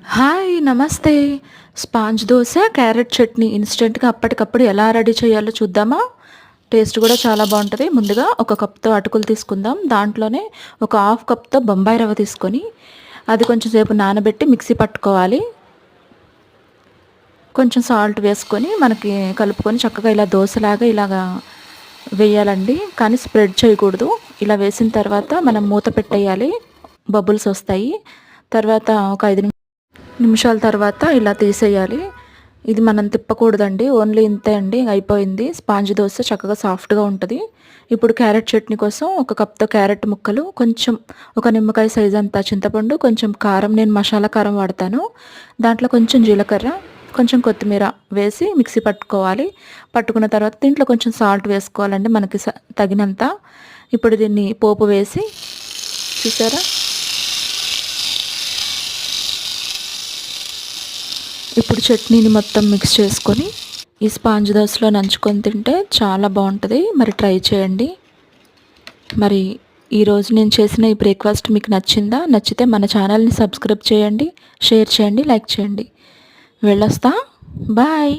Hi! నమస్తే. Sponge dosa, carrot chutney ఇన్‌స్టంట్‌గా అప్పటికప్పుడు ఎలా రెడీ చేయాలో చూద్దామా? టేస్ట్ కూడా చాలా బావుంటది. ముందుగా ఒక కప్‌తో అటుకులు తీసుకుందాం. దాంట్లోనే ఒక హాఫ్ కప్‌తో బొంబాయి రవ్వ తీసుకొని, అది కొంచెం సేపు నానబెట్టి మిక్సీ పట్టుకోవాలి. కొంచెం సాల్ట్ వేసుకొని, మనకి కలుపుకొని చక్కగా ఇలా దోసలాగా ఇలాగా వేయాలండి. కానీ స్ప్రెడ్ చేయకూడదు. ఇలా వేసిన తర్వాత మనం మూత పెట్టేయాలి. బబుల్స్ ఒస్తాయి. తర్వాత ఒక 5 నిమిషాల తర్వాత ఇలా తీసేయాలి. ఇది మనం తిప్పకూడదండి. ఓన్లీ ఇంతే అండి. అయిపోయింది. స్పాంజ్ దోస చక్కగా సాఫ్ట్‌గా ఉంటది. ఇప్పుడు క్యారెట్ చట్నీ కోసం ఒక కప్‌తో క్యారెట్ ముక్కలు, కొంచెం ఒక నిమ్మకాయ సైజ్ అంత చింతపండు, కొంచెం కారం, నేను మసాలా కారం వాడతాను. దాంట్లో కొంచెం జీలకర్ర, కొంచెం కొత్తిమీర వేసి మిక్సీ పట్టుకోవాలి. పట్టుకున్న తర్వాత దీంట్లో కొంచెం సాల్ట్ వేసుకోవాలండి మనకి తగినంత. ఇప్పుడు దీన్ని పోపు వేసి చూసారా? ఇప్పుడు చట్నీని మొత్తం మిక్స్ చేసుకొని ఈ స్పాంజ్ దోసలో నంచుకొని తింటే చాలా బాగుంటుంది. మరి ట్రై చేయండి. మరి ఈరోజు నేను చేసిన ఈ బ్రేక్ఫాస్ట్ మీకు నచ్చిందా? నచ్చితే మన ఛానల్ని సబ్స్క్రైబ్ చేయండి, షేర్ చేయండి, లైక్ చేయండి. వెళ్ళొస్తా. బాయ్.